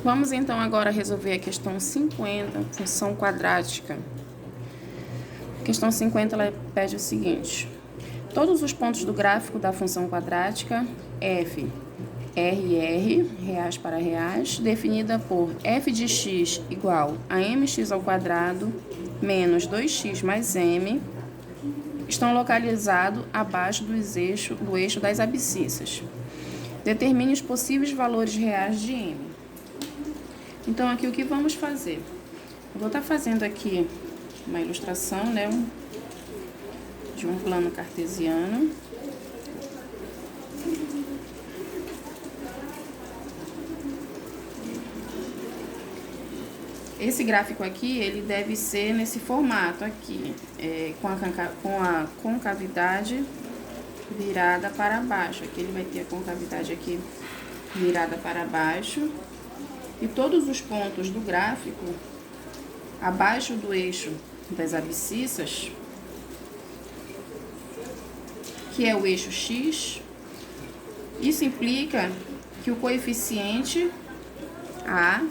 Vamos então agora resolver a questão 50, função quadrática. A questão 50 ela pede o seguinte: todos os pontos do gráfico da função quadrática f RR, reais para reais, definida por f de x igual a mx ao quadrado menos 2x mais m, estão localizados abaixo do eixo das abscissas. Determine os possíveis valores reais de m. Então, aqui o que vamos fazer? Eu vou estar fazendo aqui uma ilustração, né, de um plano cartesiano. Esse gráfico aqui, ele deve ser nesse formato aqui, com a concavidade virada para baixo. Aqui ele vai ter a concavidade aqui virada para baixo. E todos os pontos do gráfico, abaixo do eixo das abscissas, que é o eixo x, isso implica que o coeficiente A,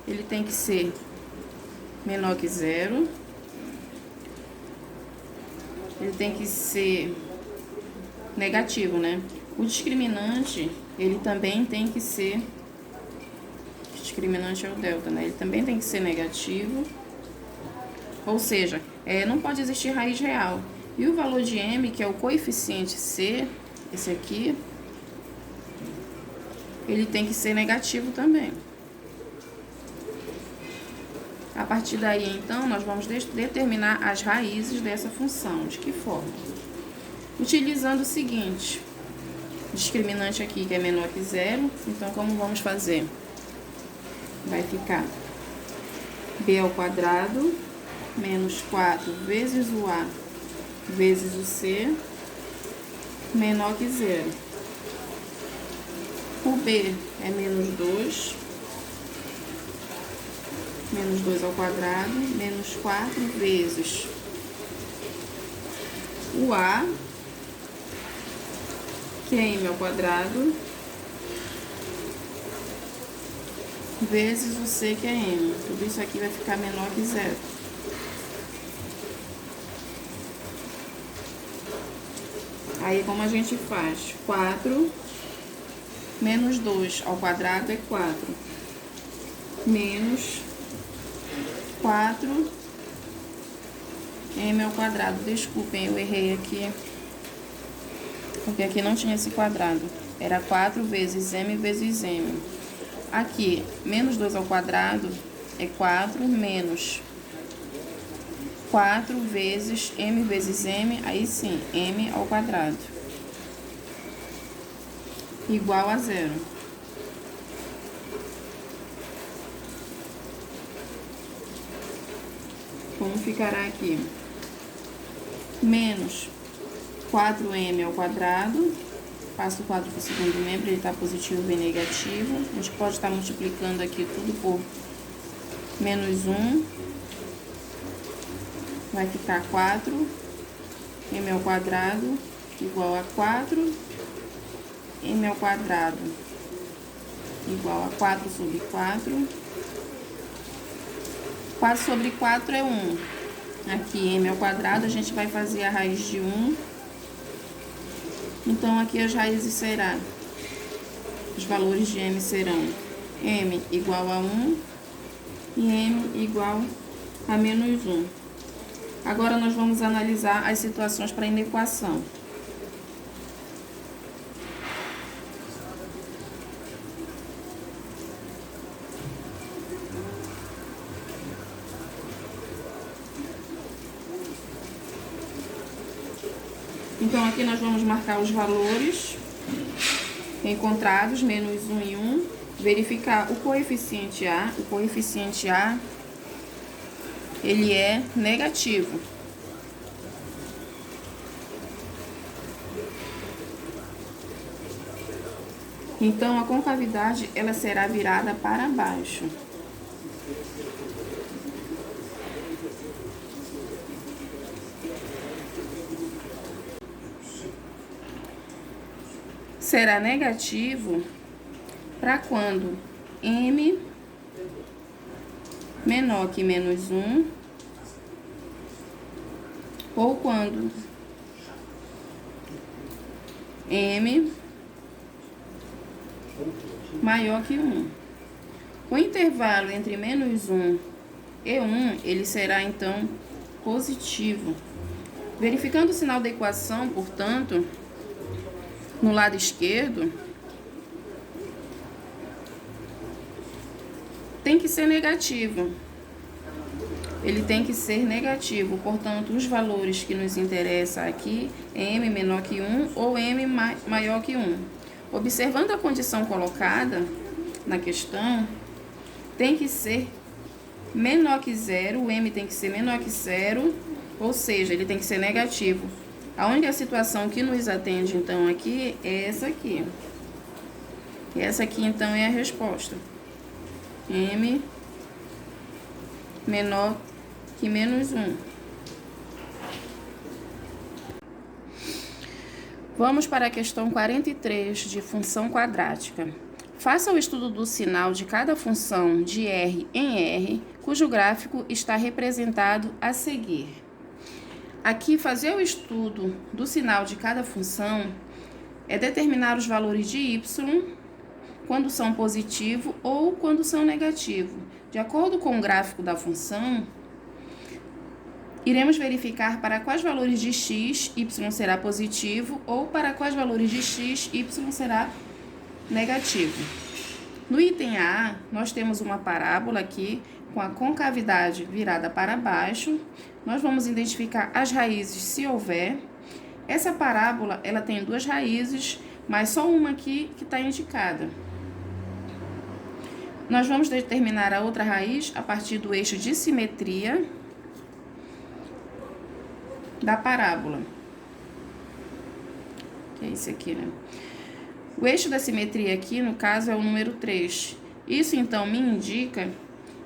ele tem que ser menor que zero, ele tem que ser negativo, né? O discriminante, ele também tem que ser, o discriminante é o delta, né? Ele também tem que ser negativo, ou seja, não pode existir raiz real. E o valor de m, que é o coeficiente c, esse aqui, ele tem que ser negativo também. A partir daí, então, nós vamos determinar as raízes dessa função. De que forma? Utilizando o seguinte: discriminante aqui que é menor que zero. Então, como vamos fazer? Vai ficar b ao quadrado menos 4 vezes o a vezes o c menor que zero. O b é menos 2. Menos 2 ao quadrado, menos 4 vezes o A, que é m ao quadrado, vezes o C, que é m. Tudo isso aqui vai ficar menor que zero. Aí, como a gente faz? 4 menos 2 ao quadrado é 4. Menos 4 m ao quadrado. Desculpem, eu errei aqui, porque aqui não tinha esse quadrado. Era 4 vezes m vezes m. Aqui, menos 2 ao quadrado é 4 menos 4 vezes m vezes m, aí sim, m ao quadrado, igual a zero. Como ficará aqui? Menos 4m ao quadrado. Passo o 4 para o segundo membro, ele está positivo e negativo. A gente pode estar multiplicando aqui tudo por menos 1. Vai ficar 4m ao quadrado igual a 4. M ao quadrado igual a 4 sobre 4. 4 sobre 4 é 1. Aqui, m ao quadrado, a gente vai fazer a raiz de 1. Então, aqui as raízes serão, os valores de m serão m igual a 1 e m igual a menos 1. Agora, nós vamos analisar as situações para a inequação. Então, aqui nós vamos marcar os valores encontrados, menos 1 e 1, verificar o coeficiente A. O coeficiente A, ele é negativo. Então, a concavidade, ela será virada para baixo. Será negativo para quando m menor que menos 1, ou quando m maior que 1. O intervalo entre menos 1 e 1, ele será, então, positivo. Verificando o sinal da equação, portanto, no lado esquerdo, tem que ser negativo. Ele tem que ser negativo, portanto, os valores que nos interessam aqui é m menor que 1 ou m maior que 1. Observando a condição colocada na questão, tem que ser menor que 0, o m tem que ser menor que 0, ou seja, ele tem que ser negativo. A única situação que nos atende, então, aqui é essa aqui. E essa aqui, então, é a resposta. M menor que menos 1. Vamos para a questão 43 de função quadrática. Faça o estudo do sinal de cada função de R em R, cujo gráfico está representado a seguir. Aqui, fazer o estudo do sinal de cada função é determinar os valores de y quando são positivo ou quando são negativo. De acordo com o gráfico da função, iremos verificar para quais valores de x, y será positivo ou para quais valores de x, y será negativo. No item A, nós temos uma parábola aqui com a concavidade virada para baixo. Nós vamos identificar as raízes se houver. Essa parábola, ela tem duas raízes, mas só uma aqui que está indicada. Nós vamos determinar a outra raiz a partir do eixo de simetria da parábola. Que é esse aqui, né? O eixo da simetria aqui, no caso, é o número 3. Isso, então, me indica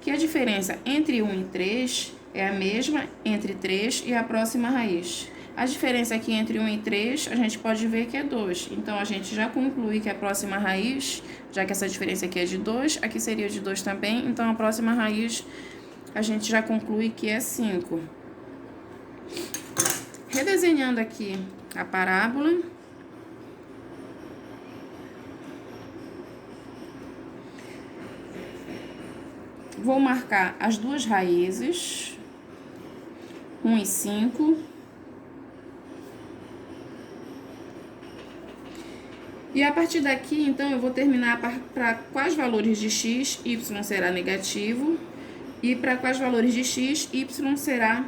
que a diferença entre 1 e 3 é a mesma entre 3 e a próxima raiz. A diferença aqui entre 1 e 3, a gente pode ver que é 2. Então, a gente já conclui que a próxima raiz, já que essa diferença aqui é de 2, aqui seria de 2 também. Então, a próxima raiz, a gente já conclui que é 5. Redesenhando aqui a parábola, vou marcar as duas raízes, 1 e 5. E a partir daqui, então, eu vou terminar para quais valores de x, y será negativo, e para quais valores de x, y será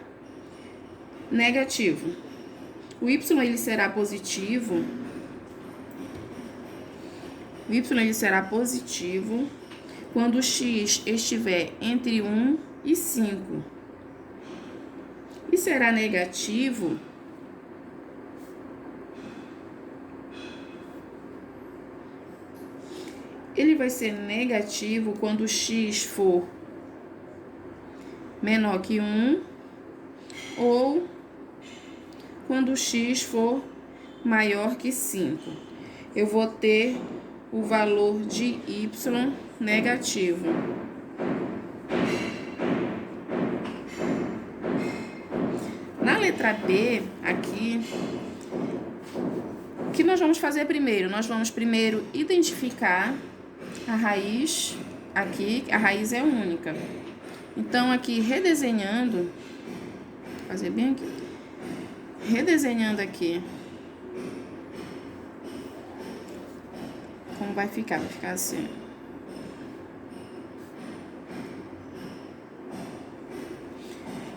negativo. O y ele será positivo. O y ele será positivo quando o x estiver entre 1 e 5. E será negativo ele vai ser negativo quando o x for menor que 1 ou quando o x for maior que 5. Eu vou ter o valor de y negativo. Na letra B, aqui, o que nós vamos fazer primeiro? Nós vamos primeiro identificar a raiz. Aqui, a raiz é única. Então, aqui, redesenhando, vou fazer bem aqui. Redesenhando aqui, como vai ficar? Vai ficar assim.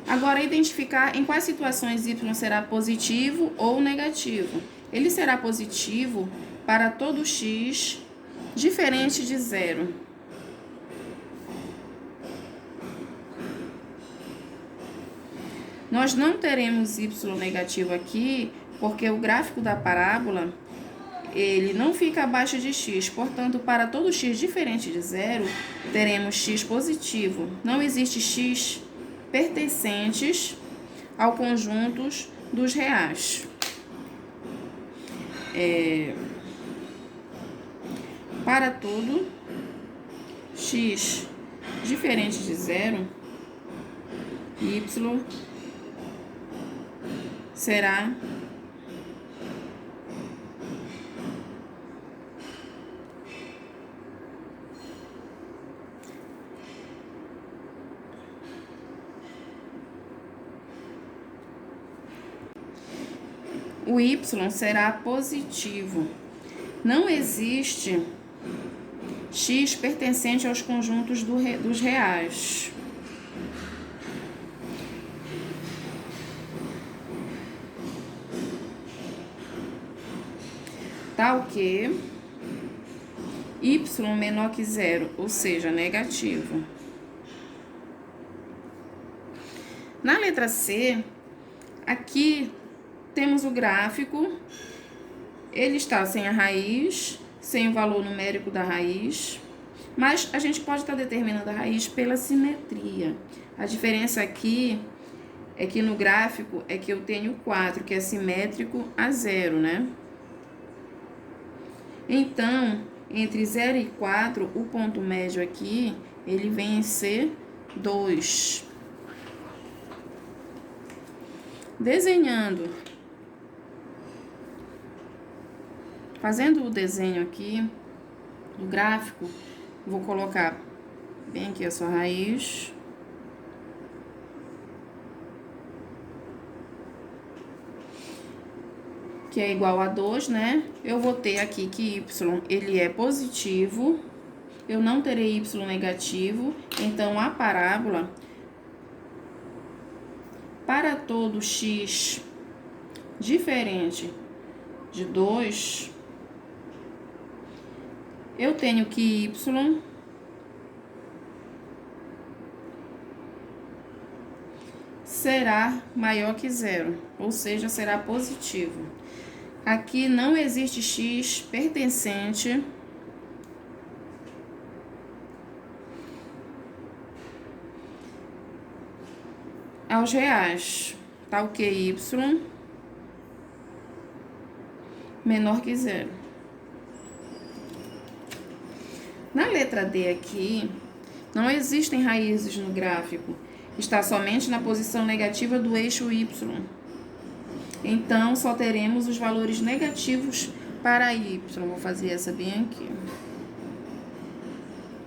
Agora, identificar em quais situações y será positivo ou negativo. Ele será positivo para todo x diferente de 0. Nós não teremos y negativo aqui, porque o gráfico da parábola, ele não fica abaixo de x. Portanto, para todo x diferente de 0, teremos x positivo. Não existe x pertencentes ao conjunto dos reais. Para todo x diferente de zero, y será o y será positivo. Não existe x pertencente aos conjuntos dos reais. Tal que y menor que zero, ou seja, negativo. Na letra C, aqui temos o gráfico, ele está sem a raiz, sem o valor numérico da raiz, mas a gente pode estar determinando a raiz pela simetria. A diferença aqui é que no gráfico é que eu tenho 4, que é simétrico a 0, né? Então, entre 0 e 4, o ponto médio aqui, ele vem a ser 2. Desenhando, fazendo o desenho aqui do gráfico, vou colocar bem aqui a sua raiz. Que é igual a 2, né? Eu vou ter aqui que y, ele é positivo. Eu não terei y negativo. Então, a parábola, para todo x diferente de 2, eu tenho que y será maior que zero, ou seja, será positivo. Aqui não existe x pertencente aos reais, tal que y menor que zero. Na letra D aqui, não existem raízes no gráfico, está somente na posição negativa do eixo y. Então, só teremos os valores negativos para y. Vou fazer essa bem aqui.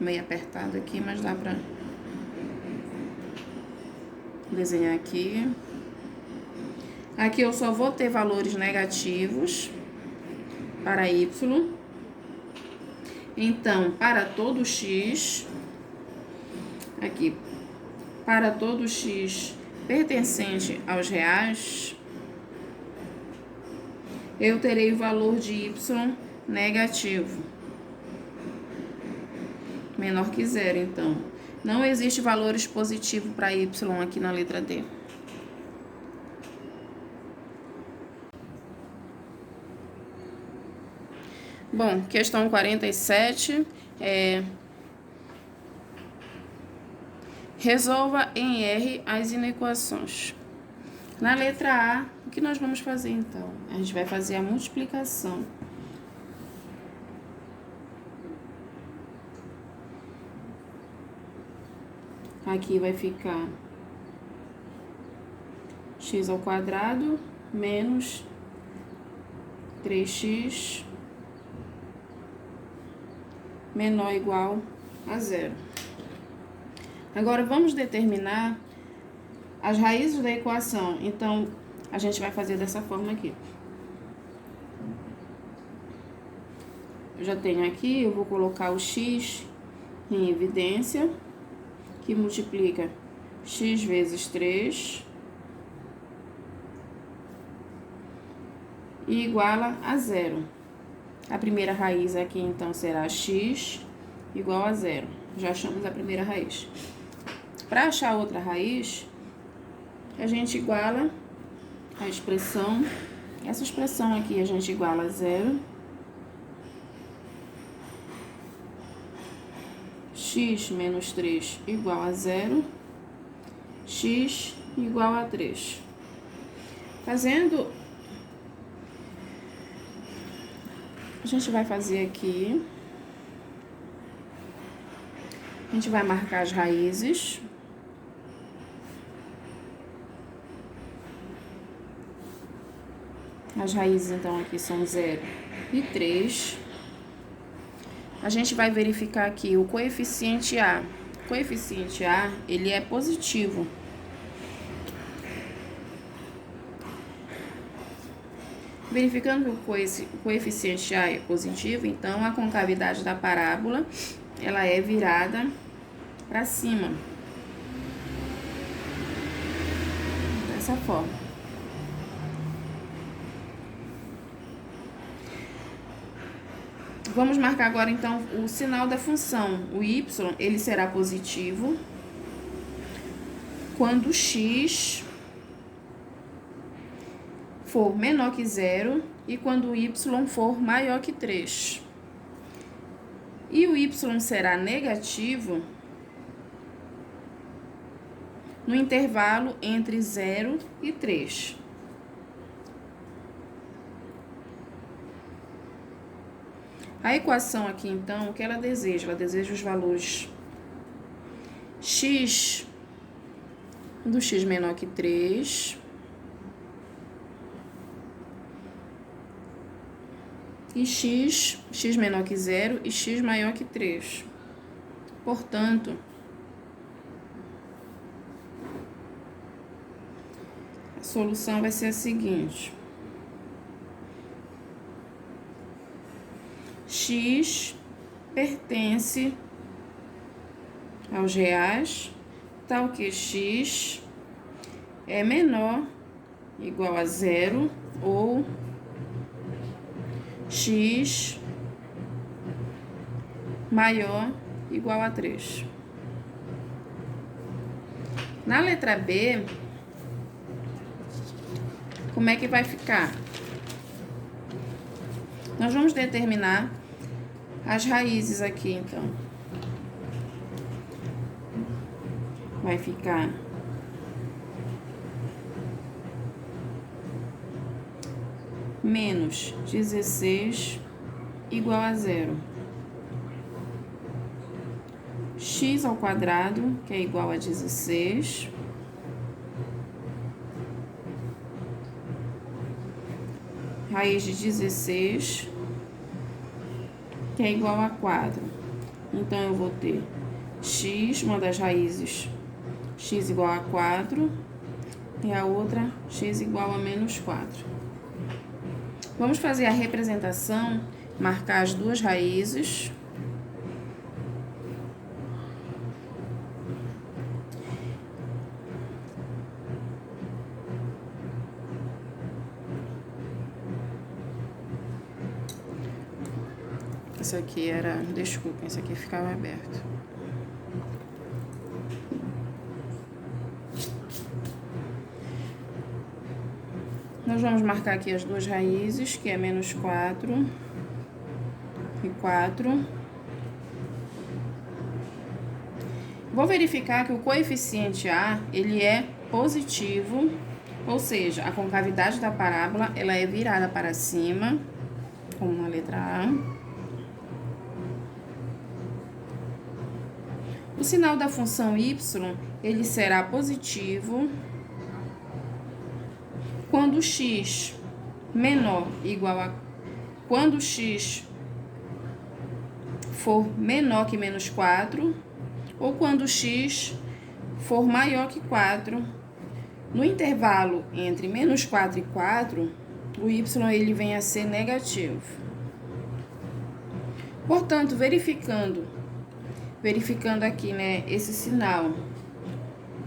Meio apertado aqui, mas dá para desenhar aqui. Aqui eu só vou ter valores negativos para y. Então, para todo x, aqui, para todo x pertencente aos reais, eu terei o valor de y negativo, menor que zero. Então, não existe valores positivos para y aqui na letra D. Bom, questão 47 resolva em R as inequações. Na letra A, o que nós vamos fazer então? A gente vai fazer a multiplicação. Aqui vai ficar x ao quadrado menos 3x menor ou igual a zero. Agora, vamos determinar as raízes da equação. Então, a gente vai fazer dessa forma aqui. Eu já tenho aqui, eu vou colocar o x em evidência, que multiplica x vezes 3 e iguala a zero. A primeira raiz aqui, então, será x igual a zero. Já achamos a primeira raiz. Para achar a outra raiz, a gente iguala a expressão. Essa expressão aqui a gente iguala a zero. X menos 3 igual a zero. X igual a 3. Fazendo... A gente vai fazer aqui A gente vai marcar as raízes. As raízes, então, aqui são 0 e 3. A gente vai verificar aqui o coeficiente A. O coeficiente A, ele é positivo. Verificando que o coeficiente A é positivo, então a concavidade da parábola, ela é virada para cima. Dessa forma. Vamos marcar agora, então, o sinal da função. O y, ele será positivo quando x for menor que 0 e quando o y for maior que 3. E o y será negativo no intervalo entre 0 e 3. A equação aqui, então, o que ela deseja? Ela deseja os valores x do x menor que 3 e x menor que 0 e x maior que 3. Portanto, a solução vai ser a seguinte: x pertence aos reais, tal que x é menor igual a 0 ou x maior igual a 3. Na letra B, como é que vai ficar? Nós vamos determinar as raízes aqui, então. Vai ficar menos 16 igual a 0. X ao quadrado, que é igual a 16. Raiz de 16, que é igual a 4. Então, eu vou ter x, uma das raízes, x igual a 4, e a outra, x igual a menos 4. Vamos fazer a representação, marcar as duas raízes. Esse aqui era, desculpem, esse aqui ficava aberto. Nós vamos marcar aqui as duas raízes, que é menos 4 e 4. Vou verificar que o coeficiente A, ele é positivo, ou seja, a concavidade da parábola, ela é virada para cima, como na letra A. O sinal da função y, ele será positivo quando x menor igual a... Quando x for menor que menos 4, ou quando x for maior que 4. No intervalo entre menos 4 e 4, o y ele vem a ser negativo. Portanto, verificando aqui, né, esse sinal,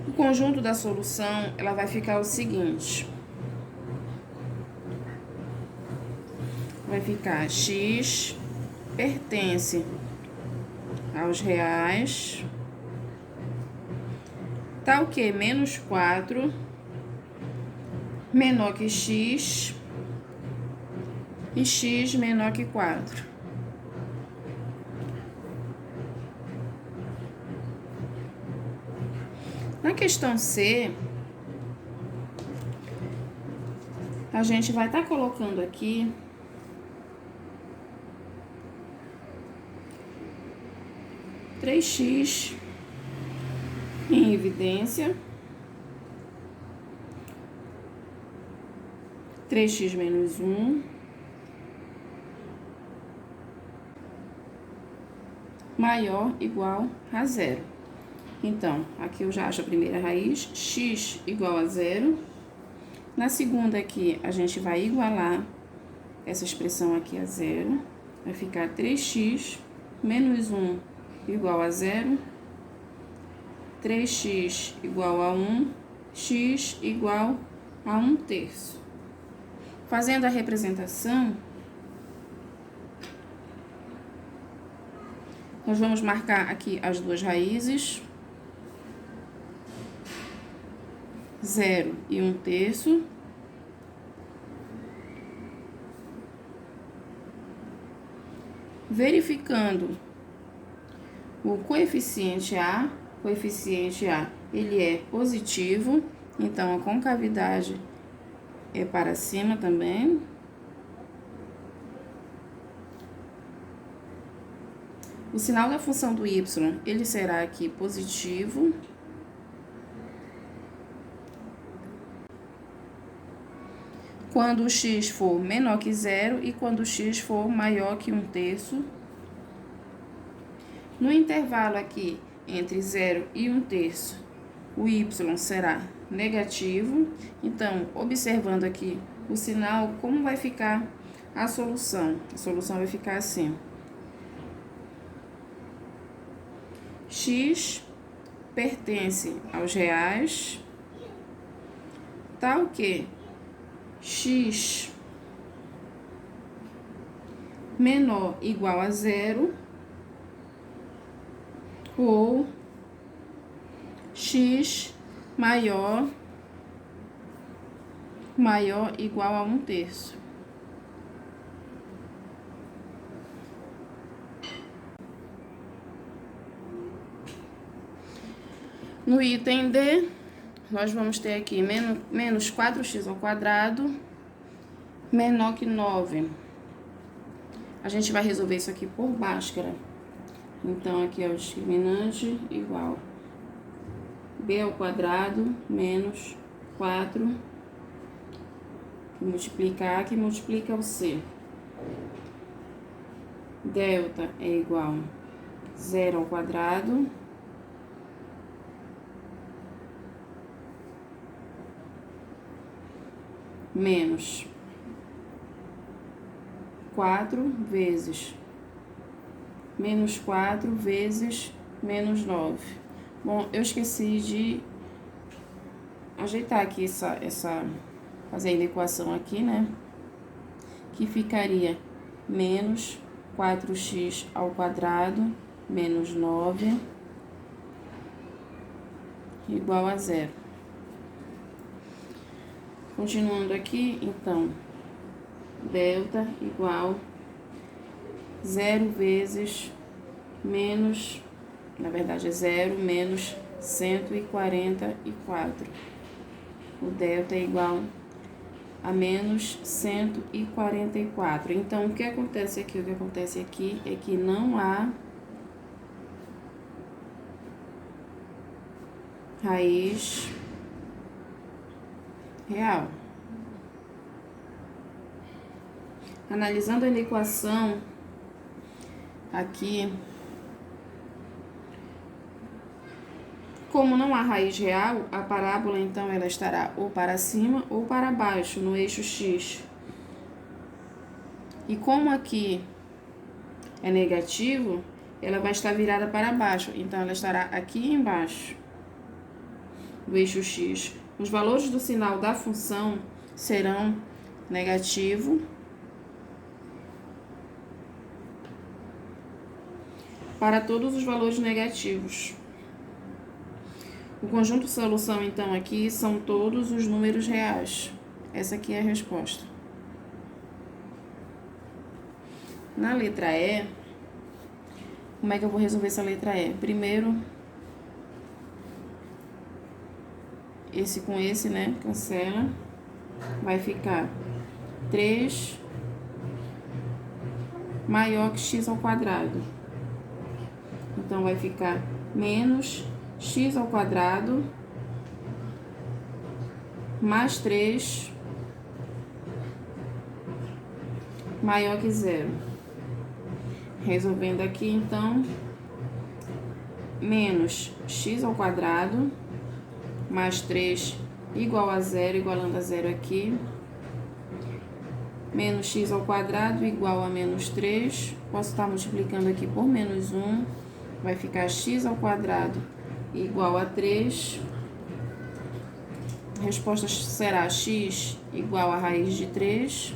o conjunto da solução, ela vai ficar o seguinte. Vai ficar x pertence aos reais, tal que menos 4 menor que x e x menor que 4. Na questão C, a gente vai estar colocando aqui 3x em evidência, 3x menos 1, maior ou igual a zero. Então, aqui eu já acho a primeira raiz, x igual a zero. Na segunda aqui, a gente vai igualar essa expressão aqui a zero. Vai ficar 3x menos 1 igual a zero. 3x igual a 1, x igual a 1/3. Fazendo a representação, nós vamos marcar aqui as duas raízes, 0 e 1/3. Verificando o coeficiente A, ele é positivo, então a concavidade é para cima também. O sinal da função do y, ele será aqui positivo. Quando o x for menor que zero e quando o x for maior que 1/3. No intervalo aqui entre 0 e 1/3, o y será negativo. Então, observando aqui o sinal, como vai ficar a solução? A solução vai ficar assim. X pertence aos reais, tal que x menor ou igual a zero ou x maior ou igual a 1/3. No item D, nós vamos ter aqui menos 4x ao quadrado menor que 9. A gente vai resolver isso aqui por Bhaskara. Então, aqui é o discriminante igual b ao quadrado menos 4, multiplicar, que multiplica o c. Delta é igual a 0 ao quadrado menos 4 vezes menos 4 vezes menos 9. Bom, eu esqueci de ajeitar aqui fazendo a equação aqui, né? Que ficaria menos 4x ao quadrado menos 9 igual a 0. Continuando aqui, então, delta igual 0 vezes menos, na verdade é 0 menos 144. O delta é igual a menos 144. Então, o que acontece aqui? O que acontece aqui é que não há raiz real. Analisando a equação aqui, como não há raiz real, a parábola então ela estará ou para cima ou para baixo no eixo x. E como aqui é negativo, ela vai estar virada para baixo, então ela estará aqui embaixo do eixo x. Os valores do sinal da função serão negativo para todos os valores negativos. O conjunto de solução, então, aqui são todos os números reais. Essa aqui é a resposta. Na letra E, como é que eu vou resolver essa letra E? Primeiro, esse com esse, né? Cancela. Vai ficar 3 maior que x ao quadrado. Então, vai ficar menos x ao quadrado mais 3 maior que zero. Resolvendo aqui, então, menos x ao quadrado mais 3 igual a zero, igualando a zero aqui. Menos x ao quadrado igual a menos 3. Posso estar multiplicando aqui por menos 1. Vai ficar x ao quadrado igual a 3. A resposta será x igual a raiz de 3.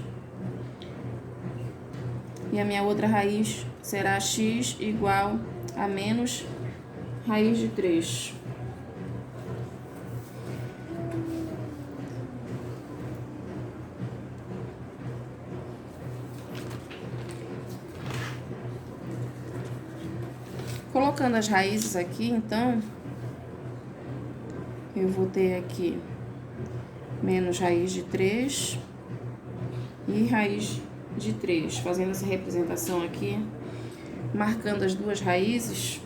E a minha outra raiz será x igual a menos raiz de 3. Colocando as raízes aqui, então, eu vou ter aqui menos raiz de 3 e raiz de 3. Fazendo essa representação aqui, marcando as duas raízes.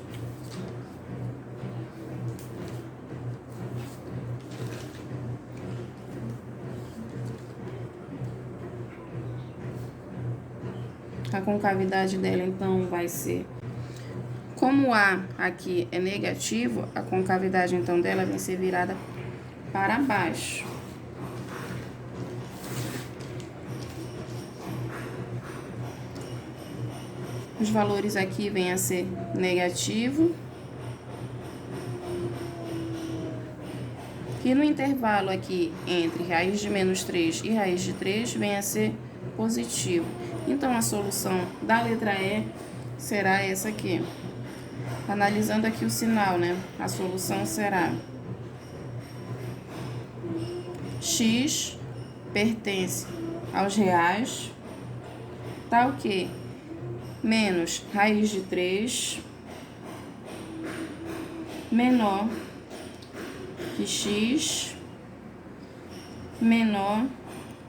A concavidade dela, então, vai ser... Como A aqui é negativo, a concavidade, então, dela vai ser virada para baixo. Os valores aqui vêm a ser negativo. E no intervalo aqui entre raiz de menos 3 e raiz de 3 vem a ser positivo. Então, a solução da letra E será essa aqui. Analisando aqui o sinal, né? A solução será x pertence aos reais, tal que menos raiz de 3 menor que x menor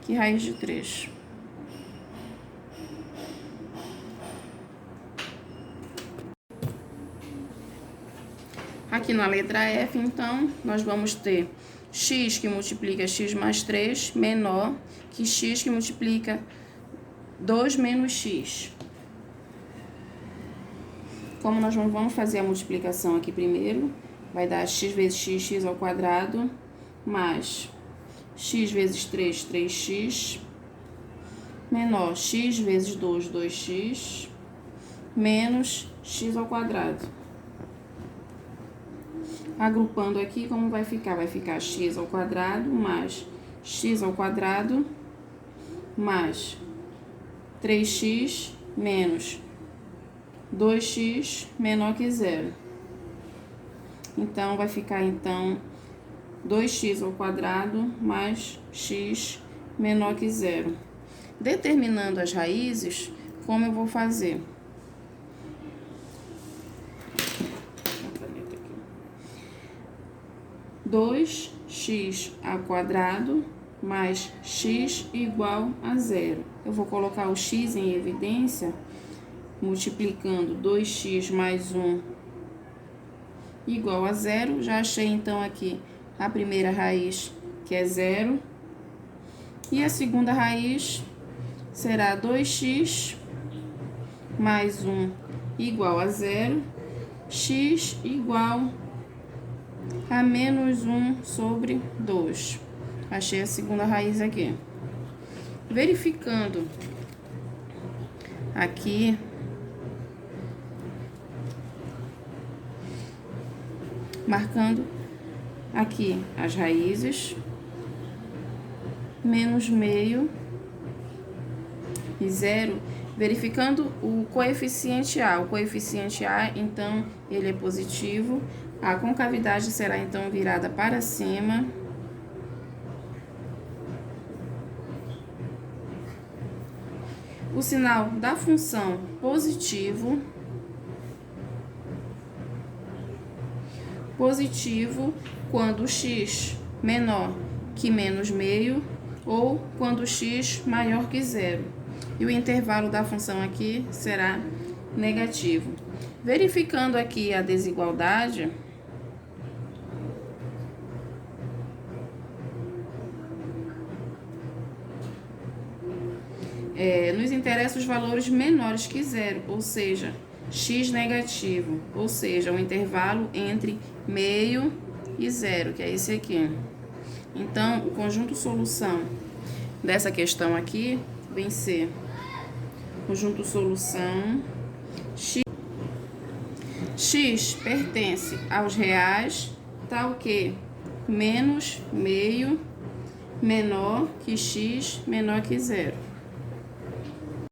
que raiz de 3. Aqui na letra F, então, nós vamos ter x que multiplica x mais 3 menor que x que multiplica 2 menos x. Como nós vamos fazer a multiplicação aqui primeiro, vai dar x vezes x, x ao quadrado, mais x vezes 3, 3x, menor x vezes 2, 2x, menos x ao quadrado. Agrupando aqui, como vai ficar? Vai ficar x ao quadrado mais x ao quadrado mais 3x menos 2x menor que zero. Então, vai ficar, então, 2x ao quadrado mais x menor que zero. Determinando as raízes, como eu vou fazer? 2x ao quadrado mais x igual a zero. Eu vou colocar o x em evidência, multiplicando 2x mais 1 igual a zero. Já achei, então, aqui a primeira raiz, que é zero. E a segunda raiz será 2x mais 1 igual a zero. X igual a menos 1 sobre 2. Achei a segunda raiz aqui. Verificando aqui, marcando aqui as raízes, menos meio e zero, verificando o coeficiente A. O coeficiente A, então, ele é positivo. A concavidade será, então, virada para cima. O sinal da função positivo. Positivo quando x menor que menos meio ou quando x maior que zero. E o intervalo da função aqui será negativo. Verificando aqui a desigualdade, nos interessa os valores menores que zero, ou seja, x negativo, ou seja, um intervalo entre meio e zero, que é esse aqui. Então, o conjunto solução dessa questão aqui vem ser conjunto solução x pertence aos reais, tal que menos meio menor que x menor que zero.